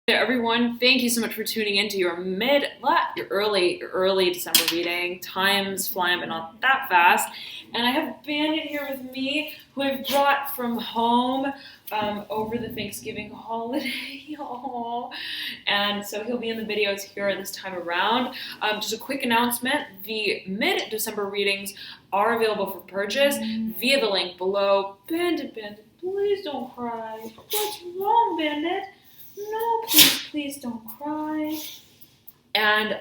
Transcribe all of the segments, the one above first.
Hey everyone, thank you so much for tuning in to your early December reading. Time's flying, but not that fast. And I have Bandit here with me, who I've brought from home over the Thanksgiving holiday. Aww. And so he'll be in the videos here this time around. Just a quick announcement: the mid-December readings are available for purchase via the link below. Bandit, please don't cry. What's wrong, Bandit? No, please don't cry. And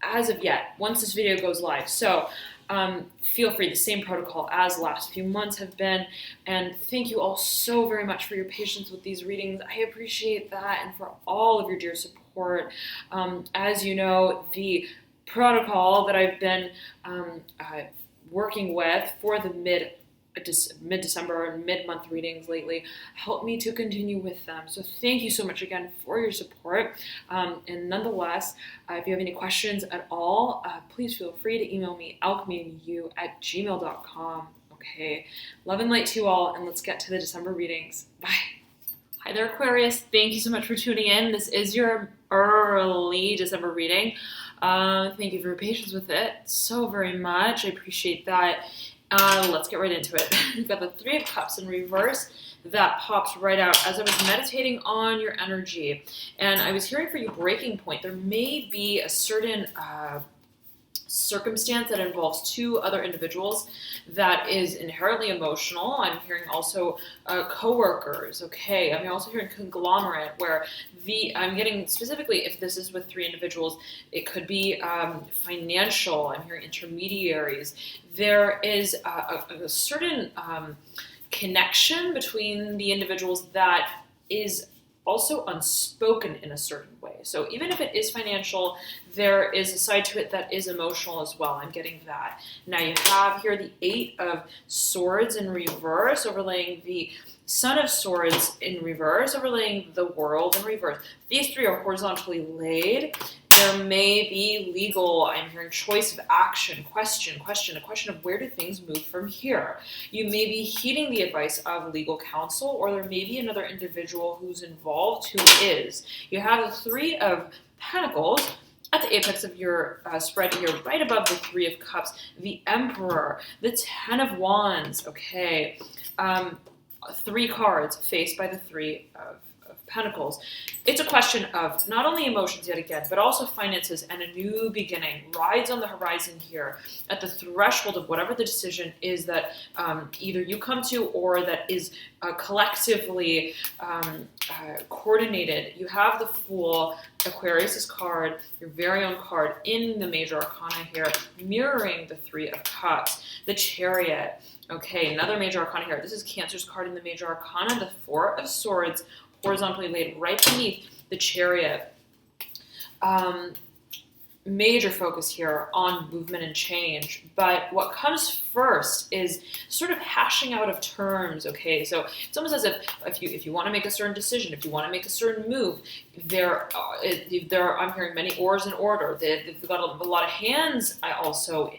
as of yet, once this video goes live, so feel free, the same protocol as last few months have been. And thank you all so very much for your patience with these readings. I appreciate that, and for all of your dear support. As you know, the protocol that I've been working with for the mid-December and mid-month readings lately help me to continue with them. So thank you so much again for your support. And nonetheless, if you have any questions at all, please feel free to email me, alchemyu@gmail.com. Okay, love and light to you all, and let's get to the December readings. Bye. Hi there, Aquarius. Thank you so much for tuning in. This is your early December reading. Thank you for your patience with it so very much. I appreciate that. Let's get right into it. We've got the Three of Cups in reverse. That pops right out as I was meditating on your energy. And I was hearing for you breaking point. There may be a certain circumstance that involves two other individuals that is inherently emotional. I'm hearing also coworkers. Okay, I'm also hearing conglomerate, where I'm getting specifically, if this is with three individuals, it could be financial. I'm hearing intermediaries. There is a certain connection between the individuals that is also unspoken in a certain way. So even if it is financial, there is a side to it that is emotional as well. I'm getting that. Now you have here the Eight of Swords in reverse, overlaying the Son of Swords in reverse, overlaying the World in reverse. These three are horizontally laid. There may be legal, I'm hearing choice of action, question, a question of where do things move from here. You may be heeding the advice of legal counsel, or there may be another individual who's involved who is. You have the Three of Pentacles at the apex of your spread here, right above the Three of Cups, the Emperor, the Ten of Wands, okay. Three cards faced by the Three of Pentacles. It's a question of not only emotions yet again, but also finances and a new beginning. Rides on the horizon here at the threshold of whatever the decision is that either you come to or that is collectively coordinated. You have the Fool, Aquarius's card, your very own card in the major arcana here, mirroring the Three of Cups, the Chariot. Okay, another major arcana here. This is Cancer's card in the major arcana, the Four of Swords, horizontally laid right beneath the Chariot. Major focus here on movement and change, but what comes first is sort of hashing out of terms. Okay, so it's almost as if you want to make a certain decision, if you want to make a certain move, I'm hearing many oars in order. They've got a lot of hands. I also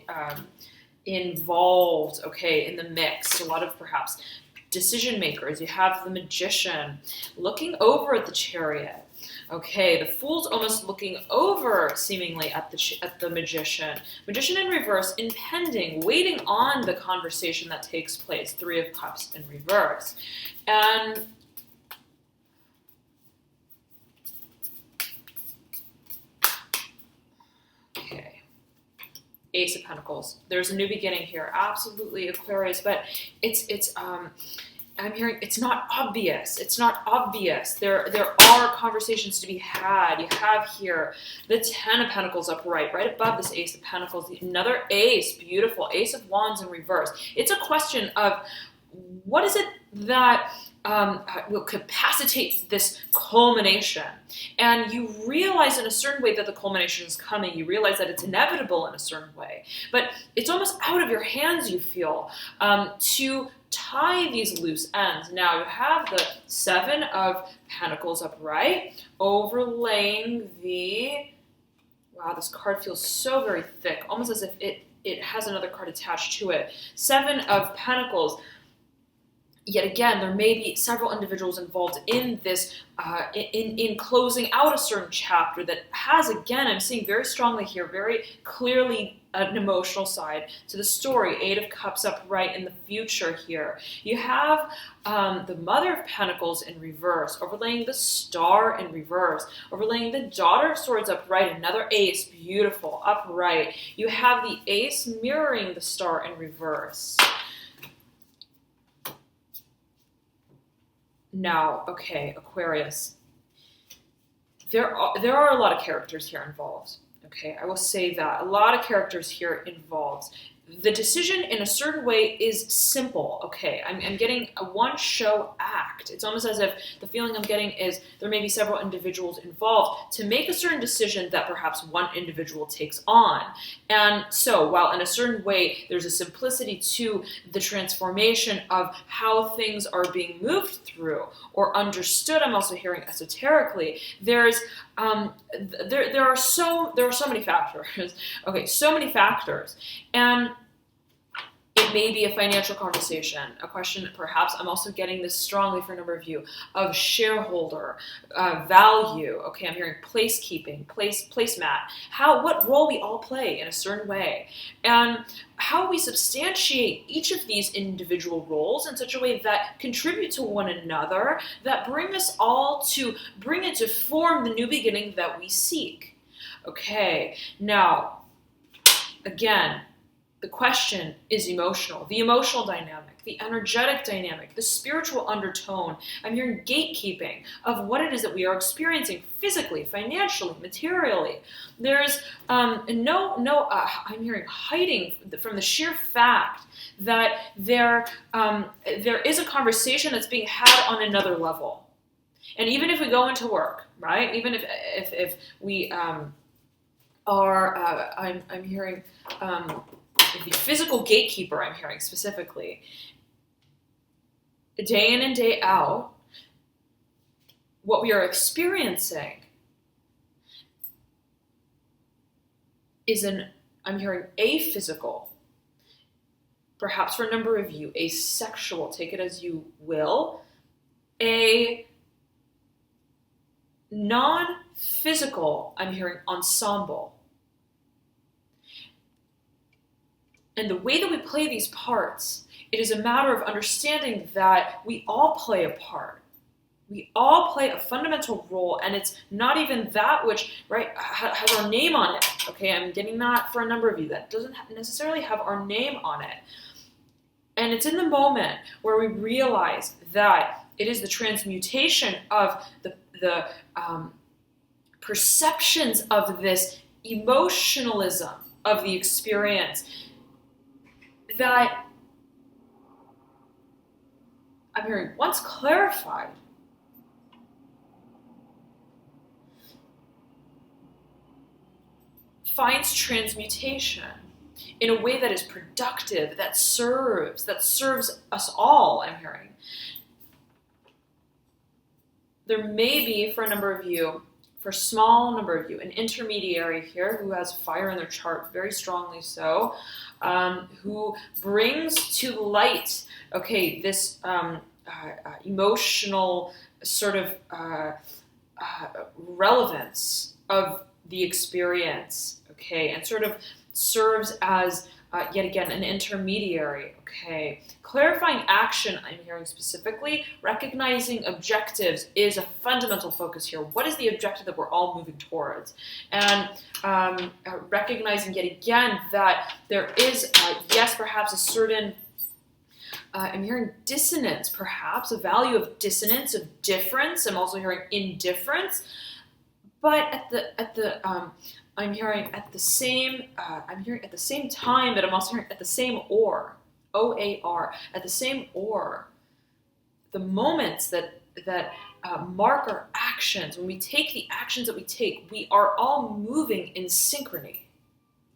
involved. Okay, in the mix, a lot of perhaps decision makers. You have the Magician looking over at the Chariot. Okay, the Fool's almost looking over seemingly at the Magician. Magician in reverse, impending, waiting on the conversation that takes place. Three of Cups in reverse. And okay, Ace of Pentacles. There's a new beginning here. Absolutely, Aquarius, but I'm hearing it's not obvious. It's not obvious. There are conversations to be had. You have here the Ten of Pentacles upright, right above this Ace of Pentacles. Another Ace, beautiful. Ace of Wands in reverse. It's a question of what is it that will capacitate this culmination. And you realize in a certain way that the culmination is coming. You realize that it's inevitable in a certain way. But it's almost out of your hands, you feel, to tie these loose ends. Now you have the Seven of Pentacles upright, overlaying the, wow, this card feels so very thick, almost as if it has another card attached to it. Seven of Pentacles yet again, there may be several individuals involved in this, in closing out a certain chapter that has, again, I'm seeing very strongly here, very clearly an emotional side to the story. Eight of Cups upright in the future here. You have the Mother of Pentacles in reverse, overlaying the Star in reverse, overlaying the Daughter of Swords upright, another Ace, beautiful, upright. You have the Ace mirroring the Star in reverse. Now, okay, Aquarius. There are a lot of characters here involved. Okay, I will say that. A lot of characters here involved. The decision in a certain way is simple. Okay, I'm getting a one-show act. It's almost as if the feeling I'm getting is there may be several individuals involved to make a certain decision that perhaps one individual takes on. And so while in a certain way there's a simplicity to the transformation of how things are being moved through or understood, I'm also hearing esoterically, there are so many factors. Okay, so many factors. And it may be a financial conversation, a question perhaps, I'm also getting this strongly for a number of you, of shareholder value. Okay, I'm hearing placekeeping, placemat, what role we all play in a certain way, and how we substantiate each of these individual roles in such a way that contribute to one another, that bring us all to bring into form the new beginning that we seek. Okay, now, again, the question is emotional, the emotional dynamic, the energetic dynamic, the spiritual undertone. I'm hearing gatekeeping of what it is that we are experiencing physically, financially, materially. There's I'm hearing hiding from the sheer fact that there is a conversation that's being had on another level. And even if we go into work, right? Even if we I'm hearing the physical gatekeeper, I'm hearing specifically, day in and day out, what we are experiencing is I'm hearing aphysical, perhaps for a number of you, asexual, take it as you will, a non-physical, I'm hearing ensemble. And the way that we play these parts, it is a matter of understanding that we all play a part. We all play a fundamental role, and it's not even that which, right, has our name on it. Okay, I'm getting that for a number of you. That doesn't necessarily have our name on it. And it's in the moment where we realize that it is the transmutation of the perceptions of this emotionalism of the experience that I'm hearing once clarified, finds transmutation in a way that is productive, that serves us all, I'm hearing. There may be, for a number of you, for a small number of you, an intermediary here who has fire in their chart, very strongly so, who brings to light, okay, this emotional sort of relevance of the experience, okay, and sort of serves as, yet again, an intermediary, okay. Clarifying action, I'm hearing specifically, recognizing objectives is a fundamental focus here. What is the objective that we're all moving towards? And recognizing yet again that there is, yes, perhaps a certain, I'm hearing dissonance, perhaps, a value of dissonance, of difference. I'm also hearing indifference. But I'm hearing at the same time, but I'm also hearing at the same or, O-A-R, at the same or, the moments that mark our actions, when we take the actions that we take, we are all moving in synchrony.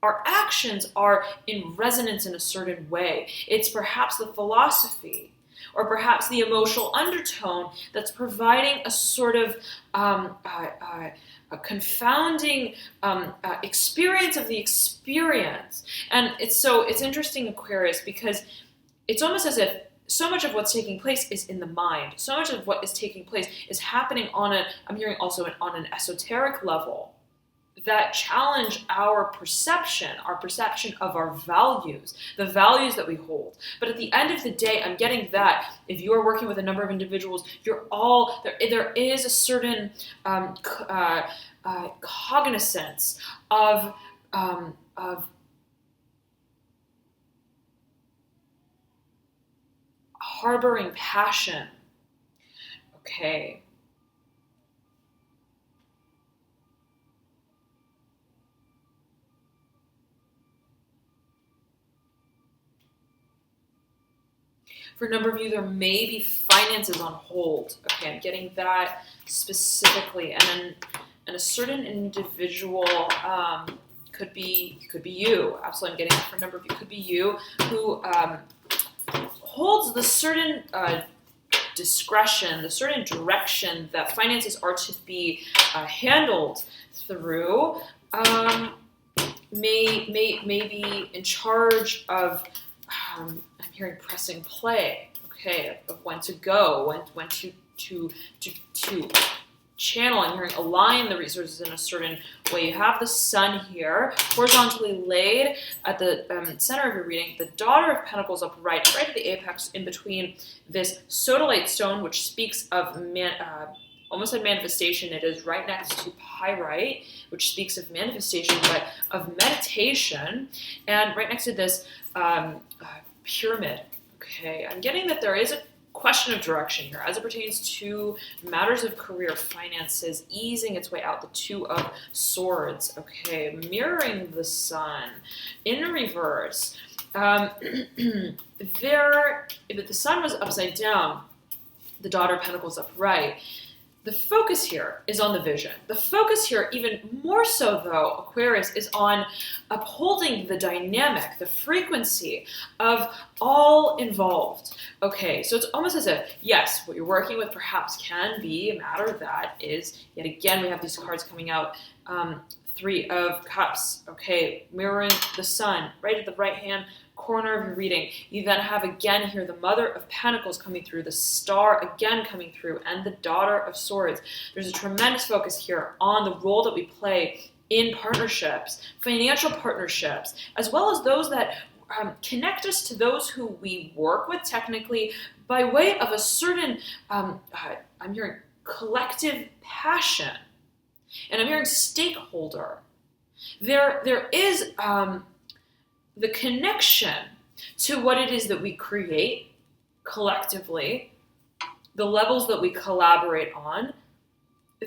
Our actions are in resonance in a certain way. It's perhaps the philosophy, or perhaps the emotional undertone that's providing a sort of a confounding experience of the experience. And it's interesting, Aquarius, because it's almost as if so much of what's taking place is in the mind. So much of what is taking place is happening I'm hearing also on an esoteric level that challenge our perception of our values, the values that we hold. But at the end of the day, I'm getting that if you are working with a number of individuals, there is a certain cognizance of harboring passion. Okay. For a number of you, there may be finances on hold. Okay, I'm getting that specifically. And a certain individual could be you. Absolutely, I'm getting it for a number of you. Could be you who holds the certain discretion, the certain direction that finances are to be handled through. May be in charge of. I'm hearing pressing play. Okay, of when to go, when to channel. I'm hearing align the resources in a certain way. You have the sun here, horizontally laid at the center of your reading. The Daughter of Pentacles upright, right at the apex, in between this sodalite stone, which speaks of almost like manifestation. It is right next to pyrite, which speaks of manifestation, but of meditation, and right next to this pyramid. Okay, I'm getting that there is a question of direction here as it pertains to matters of career, finances, easing its way out. The Two of Swords. Okay, mirroring the sun in reverse. If the sun was upside down, the Daughter of Pentacles upright. The focus here is on the vision. The focus here, even more so though, Aquarius, is on upholding the dynamic, the frequency of all involved. Okay, so it's almost as if, yes, what you're working with perhaps can be a matter that is, yet again, we have these cards coming out, Three of Cups, okay, mirroring the sun, right at the right hand corner of your reading. You then have again here the Mother of Pentacles coming through, the Star again coming through, and the Daughter of Swords. There's a tremendous focus here on the role that we play in partnerships, financial partnerships, as well as those that connect us to those who we work with technically by way of a certain, I'm hearing collective passion, and I'm hearing stakeholder. There is the connection to what it is that we create collectively, the levels that we collaborate on,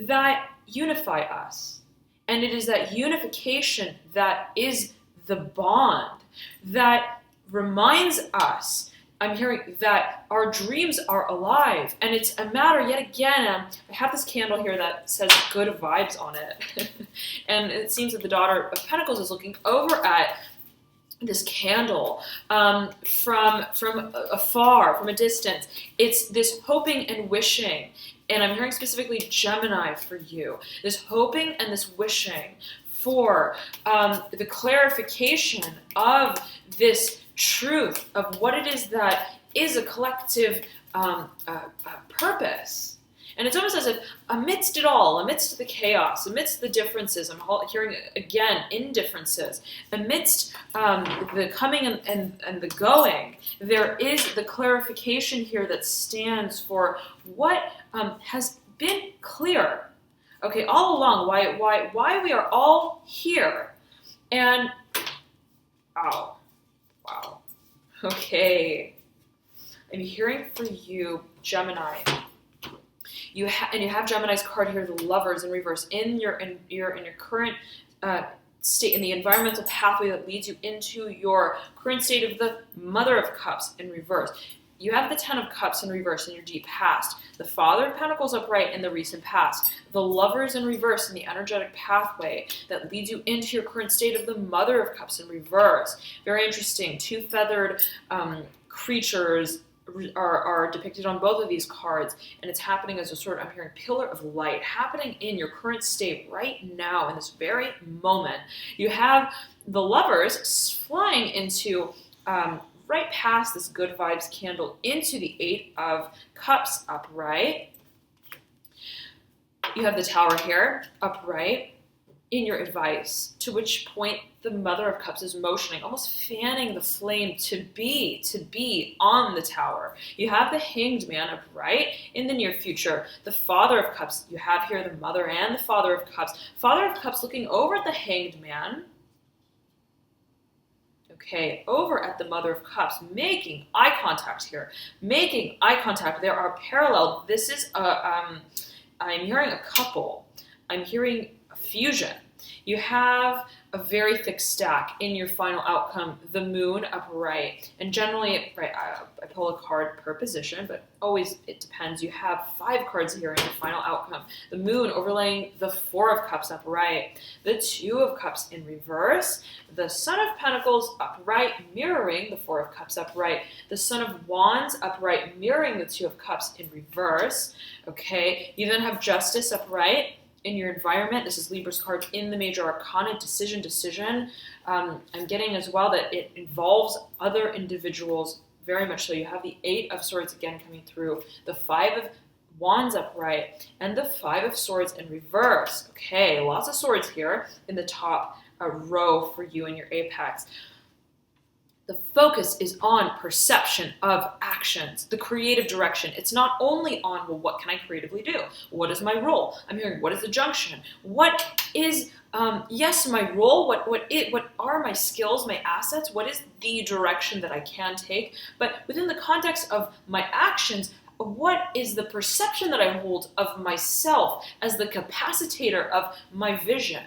that unify us. And it is that unification that is the bond that reminds us, I'm hearing, that our dreams are alive. And it's a matter, yet again, I have this candle here that says good vibes on it. And it seems that the Daughter of Pentacles is looking over at this candle from afar, from a distance. It's this hoping and wishing. And I'm hearing specifically Gemini for you. This hoping and this wishing for the clarification of this truth of what it is that is a collective purpose. And it's almost as if amidst it all, amidst the chaos, amidst the differences, I'm hearing again indifferences, amidst the coming and the going, there is the clarification here that stands for what has been clear, okay, all along, why we are all here. And, wow, okay, I'm hearing for you, Gemini. You have Gemini's card here, the Lovers in reverse, in your current state, in the environmental pathway that leads you into your current state of the Mother of Cups in reverse. You have the Ten of Cups in reverse in your deep past, the Father of Pentacles upright in the recent past, the Lovers in reverse in the energetic pathway that leads you into your current state of the Mother of Cups in reverse. Very interesting. Two feathered creatures are depicted on both of these cards, and it's happening as a sort of, I'm hearing, pillar of light happening in your current state right now in this very moment. You have the Lovers flying into right past this good vibes candle into the Eight of Cups upright. You have the Tower here, upright, in your advice, to which point the Mother of Cups is motioning, almost fanning the flame to be on the Tower. You have the Hanged Man upright in the near future. The Father of Cups, you have here the Mother and the Father of Cups. Father of Cups looking over at the Hanged Man. Okay, over at the Mother of Cups, making eye contact here. Making eye contact. There are parallel. This is I'm hearing a couple. I'm hearing a fusion. You have a very thick stack in your final outcome, the Moon upright. And generally, right, I pull a card per position, but always it depends. You have 5 cards here in your final outcome. The Moon overlaying the Four of Cups upright, the Two of Cups in reverse, the Son of Pentacles upright, mirroring the Four of Cups upright, the Son of Wands upright, mirroring the Two of Cups in reverse. Okay, you then have Justice upright in your environment. This is Libra's card in the Major Arcana, decision. I'm getting as well that it involves other individuals very much so. You have the Eight of Swords again coming through, the Five of Wands upright, and the Five of Swords in reverse. Okay, lots of swords here in the top row for you in your apex. The focus is on perception of actions, the creative direction. It's not only on, well, what can I creatively do? What is my role? I'm hearing, what is the junction? What is, yes, my role? What are my skills, my assets? What is the direction that I can take? But within the context of my actions, what is the perception that I hold of myself as the capacitator of my vision?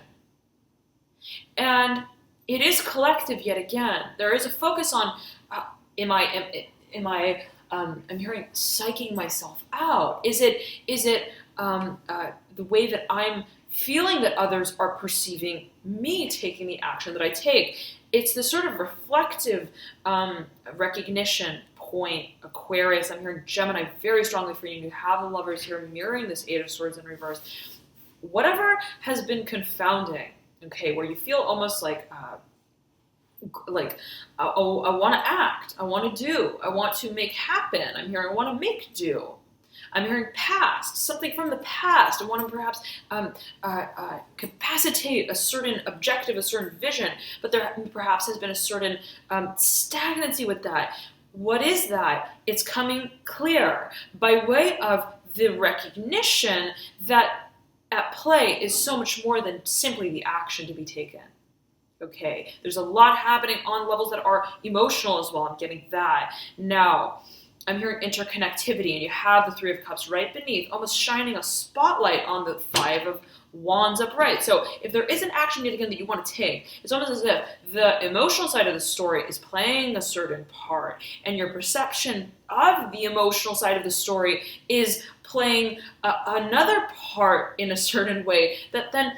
And it is collective yet again. There is a focus on, I'm hearing psyching myself out. Is it the way that I'm feeling that others are perceiving me taking the action that I take? It's the sort of reflective recognition point, Aquarius. I'm hearing Gemini very strongly for you. You have the Lovers here mirroring this Eight of Swords in reverse. Whatever has been confounding, okay, where you feel almost like I want to act, I want to do, I want to make happen. I'm hearing I want to make do. I'm hearing past, something from the past. I want to perhaps capacitate a certain objective, a certain vision, but there perhaps has been a certain stagnancy with that. What is that? It's coming clear by way of the recognition that at play is so much more than simply the action to be taken. Okay, there's a lot happening on levels that are emotional as well. I'm getting that. Now, I'm hearing interconnectivity, and you have the Three of Cups right beneath, almost shining a spotlight on the Five of Wands upright. So if there is an action yet again that you want to take, it's almost as if the emotional side of the story is playing a certain part, and your perception of the emotional side of the story is playing another part in a certain way that then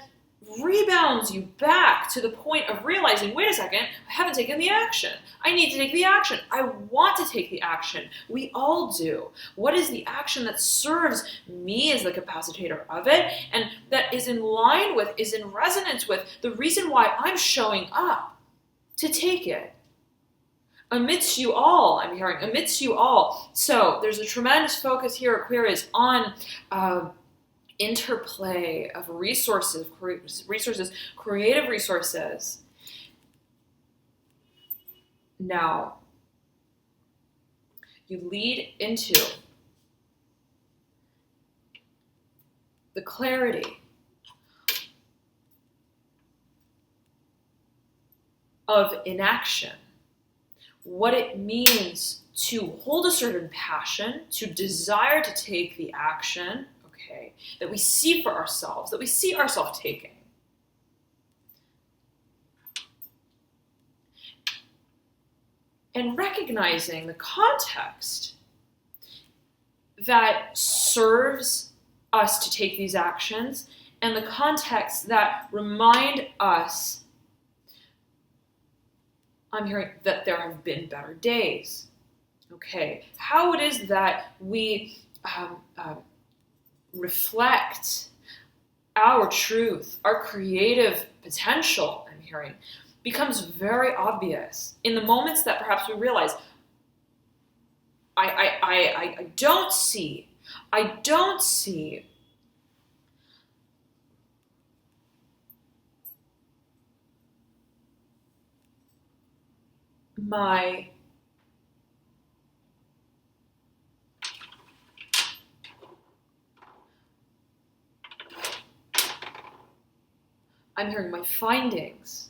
rebounds you back to the point of realizing, wait a second, I haven't taken the action. I need to take the action. I want to take the action. We all do. What is the action that serves me as the capacitator of it, and that is in line with, is in resonance with the reason why I'm showing up to take it? Amidst you all, I'm hearing, amidst you all. So there's a tremendous focus here, Aquarius, on interplay of resources, creative resources. Now, you lead into the clarity of inaction, what it means to hold a certain passion, to desire to take the action, okay, that we see for ourselves, that we see ourselves taking. And recognizing the context that serves us to take these actions, and the context that remind us, I'm hearing, that there have been better days. Okay, how it is that we reflect our truth, our creative potential, I'm hearing, becomes very obvious in the moments that perhaps we realize, I don't see my I'm hearing my findings.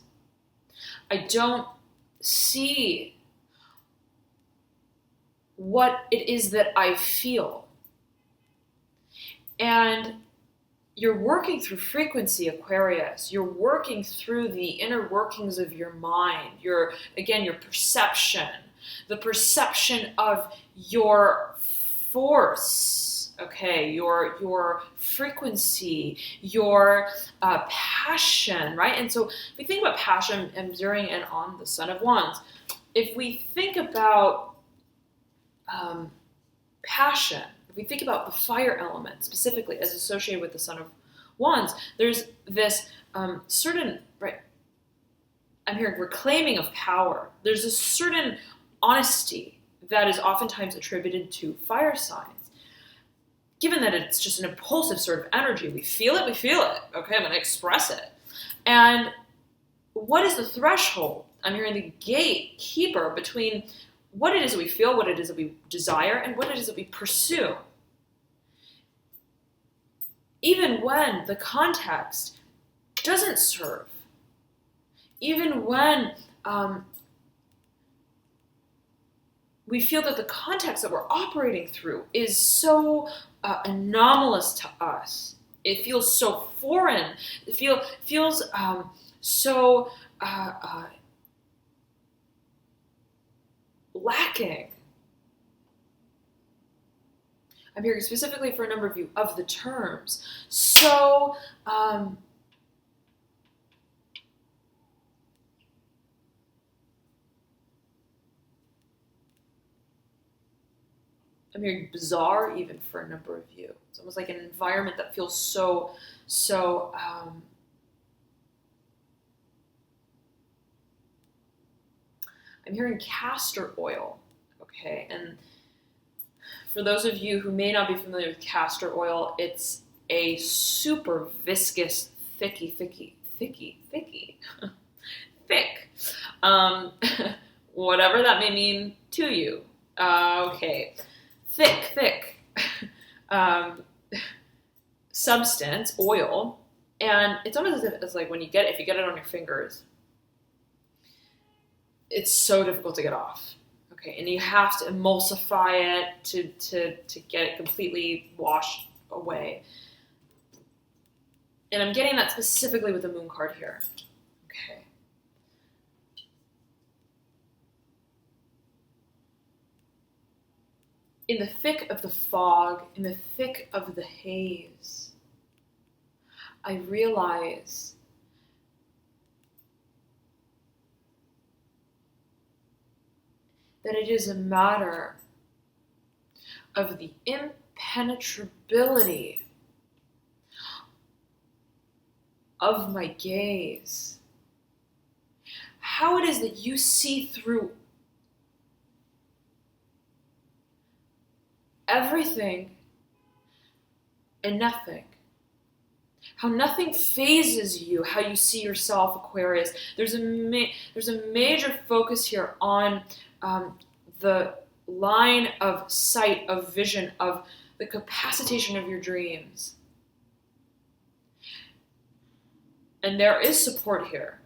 I don't see what it is that I feel. And you're working through frequency, Aquarius. You're working through the inner workings of your mind. Your perception, the perception of your force, okay, your frequency, your passion, right? And so if we think about passion and during and on the Son of Wands, if we think about passion, if we think about the fire element specifically as associated with the Son of Wands, there's this certain, right, I'm hearing reclaiming of power. There's a certain honesty that is oftentimes attributed to fire signs. Given that it's just an impulsive sort of energy, we feel it, okay, I'm going to express it. And what is the threshold? I'm hearing the gatekeeper between what it is that we feel, what it is that we desire, and what it is that we pursue. Even when the context doesn't serve, even when we feel that the context that we're operating through is so anomalous to us. It feels so foreign. It feels so lacking. I'm hearing specifically for a number of you of the terms. So I'm hearing bizarre even for a number of you. It's almost like an environment that feels so I'm hearing castor oil, okay? And for those of you who may not be familiar with castor oil, it's a super viscous, thick, whatever that may mean to you. Okay, thick substance, oil, and it's almost as if it's like if you get it on your fingers, it's so difficult to get off. Okay, and you have to emulsify it to get it completely washed away. And I'm getting that specifically with the moon card here. Okay. In the thick of the fog, in the thick of the haze, I realize that it is a matter of the impenetrability of my gaze. How it is that you see through everything and nothing. How nothing phases you, how you see yourself, Aquarius. There's a major focus here on the line of sight, of vision, of the capacitation of your dreams. And there is support here,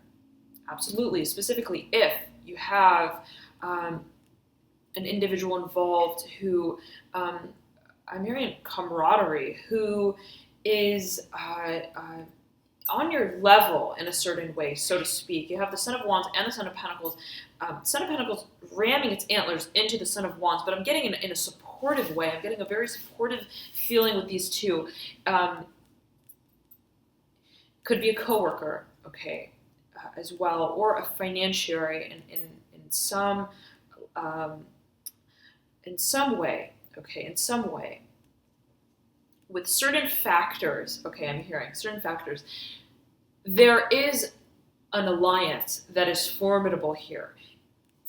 absolutely, specifically if you have an individual involved who, I'm hearing camaraderie, who is on your level in a certain way, so to speak. You have the Son of Wands and the Son of Pentacles. Son of Pentacles ramming its antlers into the Son of Wands, but I'm getting in a supportive way. I'm getting a very supportive feeling with these two. Could be a coworker, okay, as well, or a financiary in some way, okay, in some way. With certain factors, okay, I'm hearing certain factors, there is an alliance that is formidable here.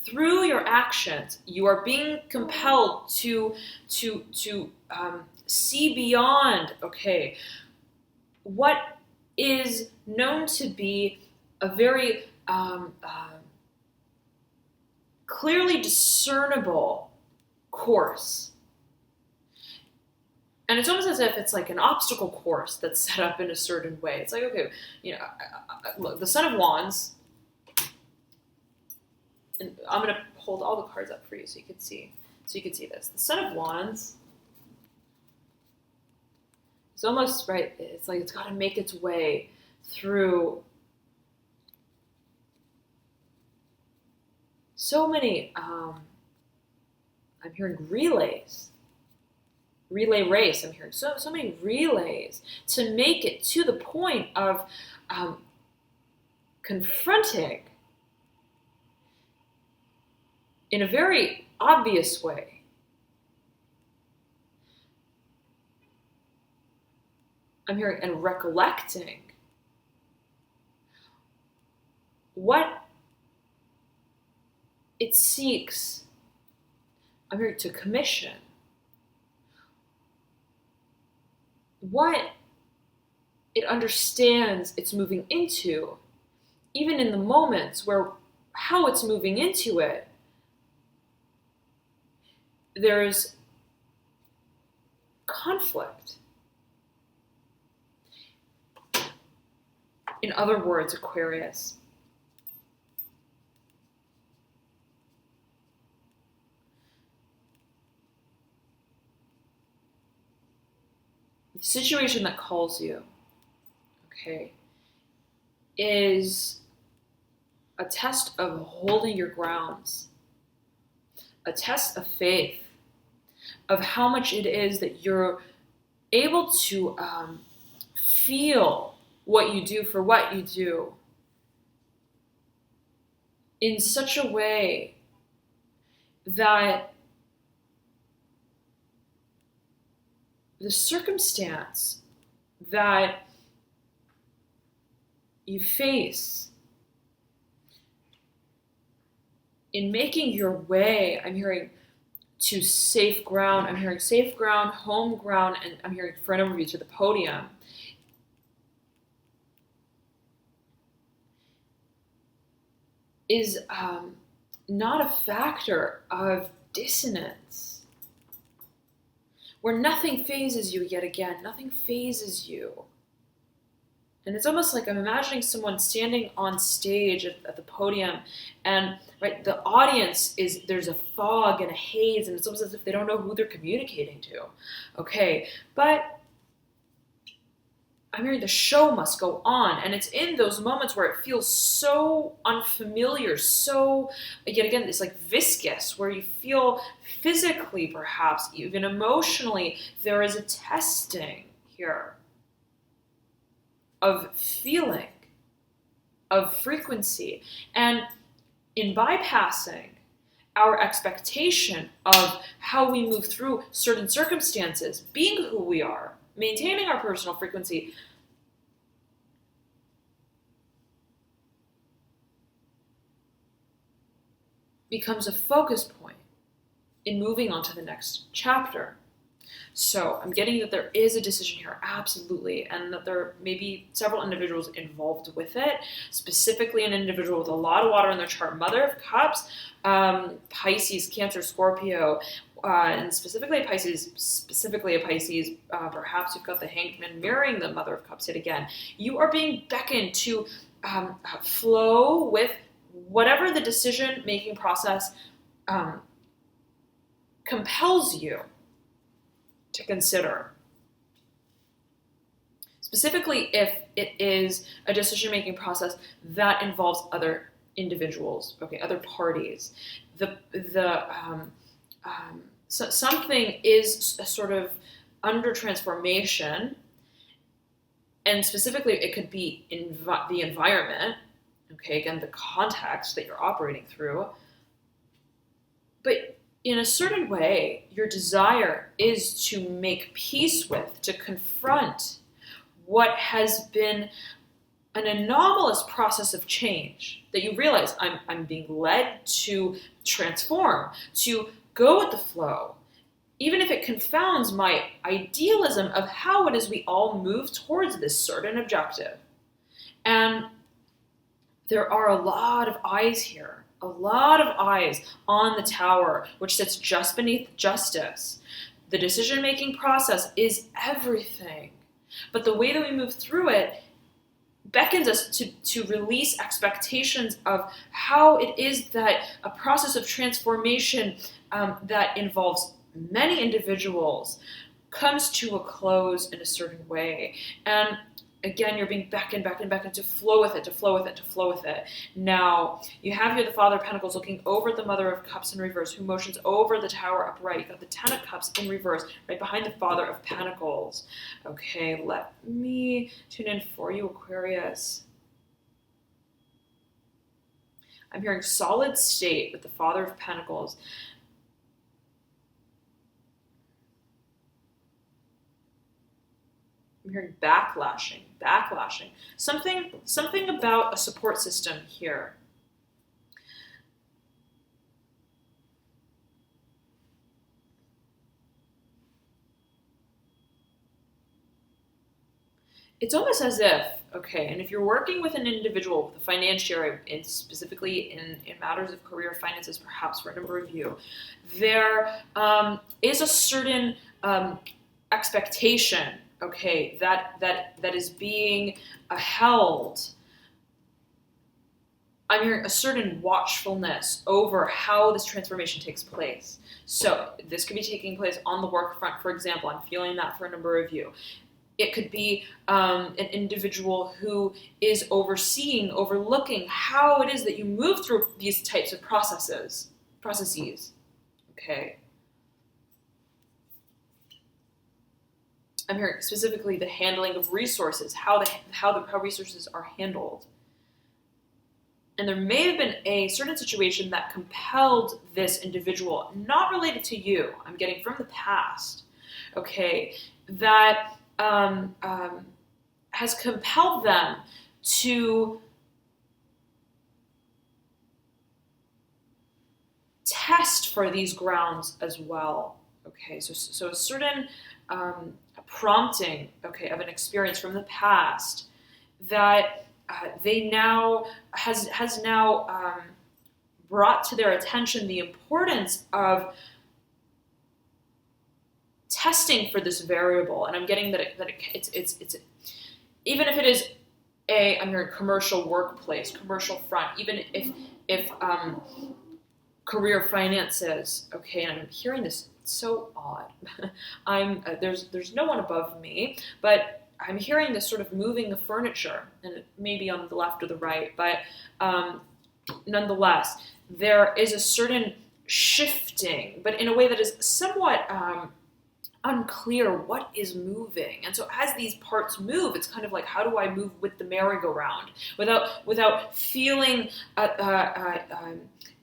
through your actions, you are being compelled to see beyond, okay, what is known to be a very clearly discernible course. And it's almost as if it's like an obstacle course that's set up in a certain way. It's like, okay, look, the Son of Wands, and I'm going to hold all the cards up for you so you can see this. The Son of Wands, it's almost, right, it's like it's got to make its way through so many, I'm hearing relays. Relay race, I'm hearing so many relays to make it to the point of confronting in a very obvious way I'm hearing and recollecting what it seeks. I'm hearing to commission what it understands it's moving into, even in the moments where how it's moving into it, there's conflict. In other words, Aquarius, the situation that calls you, okay, is a test of holding your grounds, a test of faith, of how much it is that you're able to feel what you do for what you do in such a way that the circumstance that you face in making your way, I'm hearing to safe ground, I'm hearing safe ground, home ground, and I'm hearing for a number of you to the podium, is not a factor of dissonance, where nothing phases you yet again, nothing phases you. And it's almost like I'm imagining someone standing on stage at the podium, and right, the audience there's a fog and a haze, and it's almost as if they don't know who they're communicating to. Okay, but I'm hearing the show must go on, and it's in those moments where it feels so unfamiliar, so, yet again, it's like viscous, where you feel physically, perhaps, even emotionally, there is a testing here of feeling, of frequency. And in bypassing our expectation of how we move through certain circumstances, being who we are, maintaining our personal frequency, becomes a focus point in moving on to the next chapter. So I'm getting that there is a decision here, absolutely, and that there may be several individuals involved with it, specifically an individual with a lot of water in their chart, Mother of Cups, Pisces, Cancer, Scorpio, and specifically a Pisces, perhaps you've got the Hanged Man mirroring the Mother of Cups yet again. You are being beckoned to flow with whatever the decision-making process compels you to consider. Specifically, if it is a decision-making process that involves other individuals, okay, other parties. So something is a sort of under transformation, and specifically it could be the environment, okay, again, the context that you're operating through, but in a certain way, your desire is to make peace with, to confront what has been an anomalous process of change that you realize I'm being led to transform, to go with the flow, even if it confounds my idealism of how it is we all move towards this certain objective. And there are a lot of eyes here, a lot of eyes on the tower, which sits just beneath justice. The decision-making process is everything. But the way that we move through it beckons us to release expectations of how it is that a process of transformation that involves many individuals comes to a close in a certain way. And again, you're being beckoned to flow with it, to flow with it, to flow with it. Now, you have here the Father of Pentacles looking over at the Mother of Cups in reverse, who motions over the Tower upright. You've got the Ten of Cups in reverse, right behind the Father of Pentacles. Okay, let me tune in for you, Aquarius. I'm hearing solid state with the Father of Pentacles. I'm hearing backlashing. Something about a support system here. It's almost as if, okay, and if you're working with an individual, with a financier, and specifically in matters of career finances, perhaps for a number of you, there is a certain expectation, okay, that is being held. I'm hearing a certain watchfulness over how this transformation takes place. So this could be taking place on the work front, for example. I'm feeling that for a number of you. It could be an individual who is overlooking how it is that you move through these types of processes, okay? I'm hearing specifically the handling of resources, how resources are handled. And there may have been a certain situation that compelled this individual, not related to you, I'm getting from the past, okay, that has compelled them to test for these grounds as well. Okay, so a certain prompting, okay, of an experience from the past that they now has now brought to their attention the importance of testing for this variable. And I'm getting that it's even if it is I'm hearing commercial workplace, commercial front, even if career finances, okay, and I'm hearing this so odd. There's no one above me, but I'm hearing this sort of moving the furniture, and it may be on the left or the right, but nonetheless, there is a certain shifting, but in a way that is somewhat unclear what is moving. And so as these parts move, it's kind of like, how do I move with the merry-go-round without feeling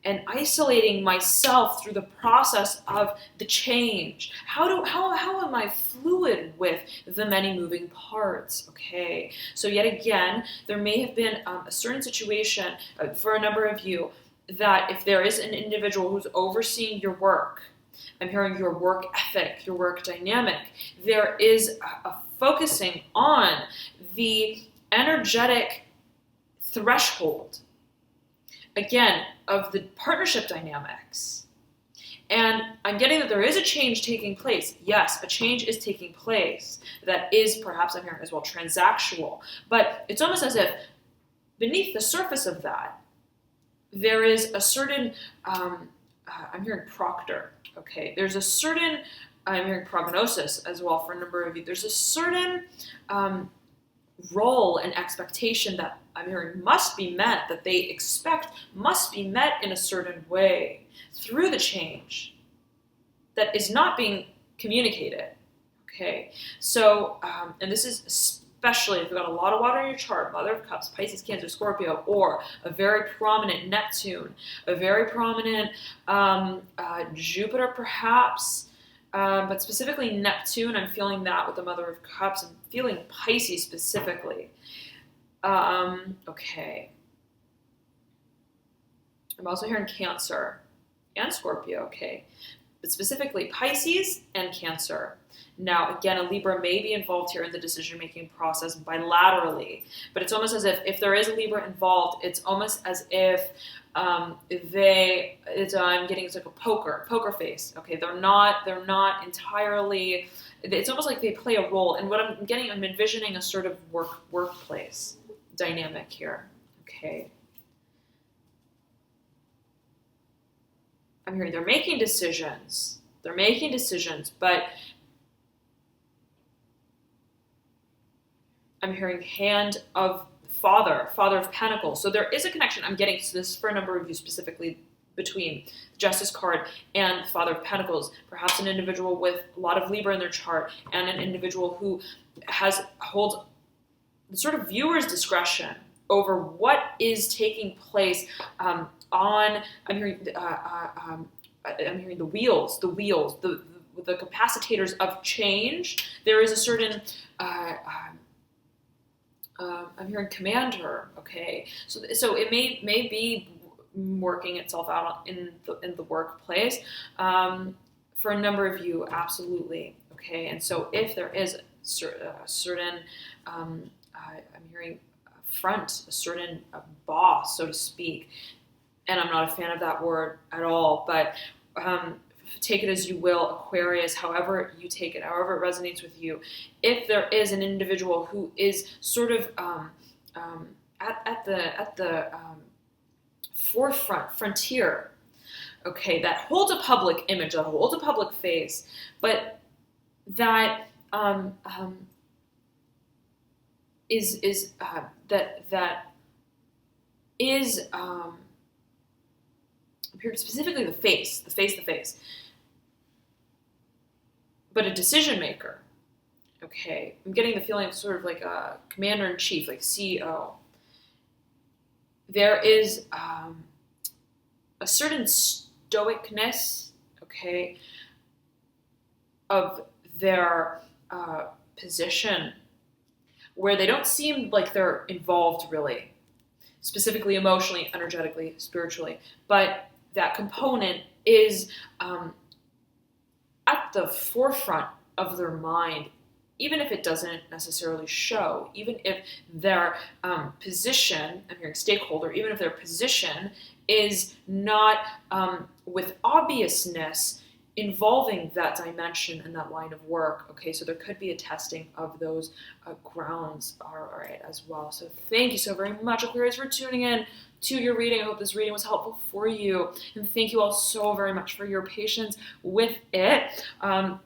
and isolating myself through the process of the change? How am I fluid with the many moving parts? Okay, so yet again, there may have been a certain situation for a number of you that if there is an individual who's overseeing your work, I'm hearing your work ethic, your work dynamic, there is a focusing on the energetic threshold, again, of the partnership dynamics. And I'm getting that there is a change taking place. Yes, a change is taking place that is perhaps, I'm hearing as well, transactional. But it's almost as if beneath the surface of that, there is a certain, I'm hearing proctor, okay? There's a certain, I'm hearing prognosis as well for a number of you. There's a certain role and expectation that I'm hearing must be met, that they expect must be met in a certain way through the change that is not being communicated, okay? So, and this is especially if you've got a lot of water in your chart, Mother of Cups, Pisces, Cancer, Scorpio, or a very prominent Neptune, a very prominent Jupiter perhaps, but specifically Neptune, I'm feeling that with the Mother of Cups. I'm feeling Pisces specifically. Okay. I'm also hearing Cancer and Scorpio, okay. But specifically Pisces and Cancer. Now, again, a Libra may be involved here in the decision-making process bilaterally, but it's almost as if there is a Libra involved, it's almost as if I'm getting it's like a poker face. Okay, they're not entirely. It's almost like they play a role. And what I'm envisioning a sort of workplace dynamic here. Okay. I'm hearing they're making decisions. But I'm hearing hand of Father of Pentacles. So there is a connection. I'm getting to this for a number of you specifically between the Justice card and Father of Pentacles. Perhaps an individual with a lot of Libra in their chart and an individual who holds the sort of viewer's discretion over what is taking place I'm hearing the wheels, the capacitors of change. There is a certain I'm hearing commander. Okay, so it may be working itself out in the workplace for a number of you, absolutely. Okay, and so if there is a certain I'm hearing front, a certain boss, so to speak, and I'm not a fan of that word at all, but take it as you will, Aquarius, however you take it, however it resonates with you. If there is an individual who is sort of at the frontier, okay, that holds a public image, that holds a public face, but that is specifically the face, but a decision maker. Okay, I'm getting the feeling of sort of like a commander-in-chief, like CEO. There is a certain stoicness, okay, of their position where they don't seem like they're involved really, specifically emotionally, energetically, spiritually, but that component is at the forefront of their mind, even if it doesn't necessarily show, even if their position, I'm hearing stakeholder, even if their position is not with obviousness involving that dimension and that line of work. Okay, so there could be a testing of those grounds, all right, as well. So thank you so very much, Aquarius, for tuning in to your reading. I hope this reading was helpful for you, and thank you all so very much for your patience with it. I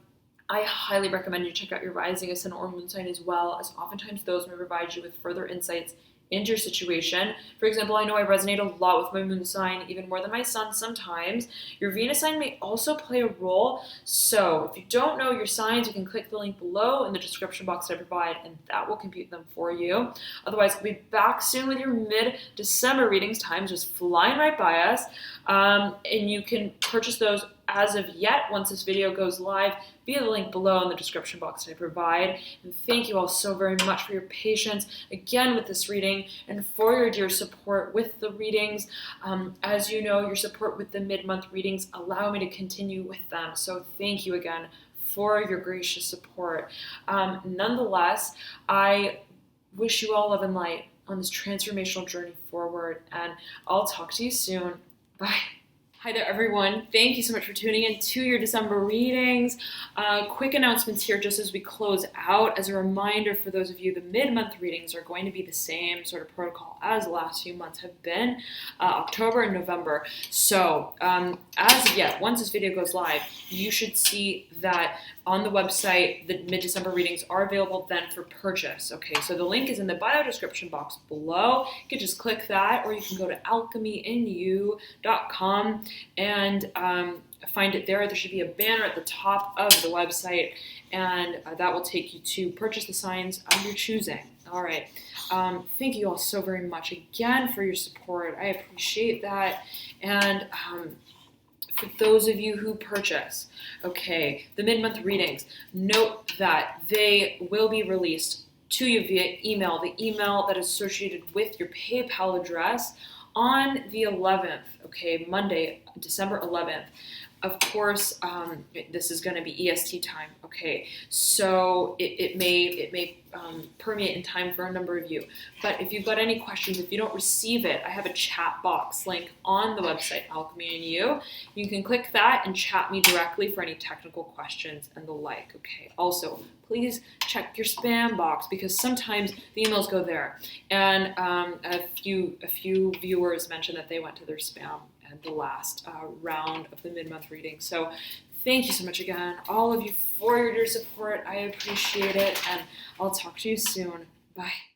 highly recommend you check out your rising, ascendant, or moon sign as well, as oftentimes those may provide you with further insights into your situation. For example, I know I resonate a lot with my moon sign, even more than my sun sometimes. Your Venus sign may also play a role. So if you don't know your signs, you can click the link below in the description box that I provide, and that will compute them for you. Otherwise, I'll be back soon with your mid-December readings. Time's just flying right by us. And you can purchase those as of yet once this video goes live via the link below in the description box that I provide. And thank you all so very much for your patience again with this reading and for your dear support with the readings. As you know, your support with the mid-month readings allow me to continue with them. So thank you again for your gracious support. Nonetheless, I wish you all love and light on this transformational journey forward, and I'll talk to you soon. Bye. Hi there, everyone. Thank you so much for tuning in to your December readings. Quick announcements here just as we close out. As a reminder for those of you, the mid-month readings are going to be the same sort of protocol as the last few months have been, October and November. So as of yet, once this video goes live, you should see that on the website, the mid-December readings are available then for purchase. Okay, so the link is in the bio description box below. You can just click that, or you can go to alchemyinyou.com and find it there. There should be a banner at the top of the website, and that will take you to purchase the signs of your choosing. All right. Thank you all so very much again for your support. I appreciate that. And for those of you who purchase, okay, the mid-month readings, note that they will be released to you via email, the email that is associated with your PayPal address on the 11th, okay, Monday, December 11th. Of course, this is going to be EST time, okay? So it may permeate in time for a number of you. But if you've got any questions, if you don't receive it, I have a chat box link on the website, Alchemy and You. You can click that and chat me directly for any technical questions and the like, okay? Also, please check your spam box because sometimes the emails go there. And a few viewers mentioned that they went to their spam at the last round of the mid-month reading. So thank you so much again, all of you, for your support. I appreciate it, and I'll talk to you soon. Bye.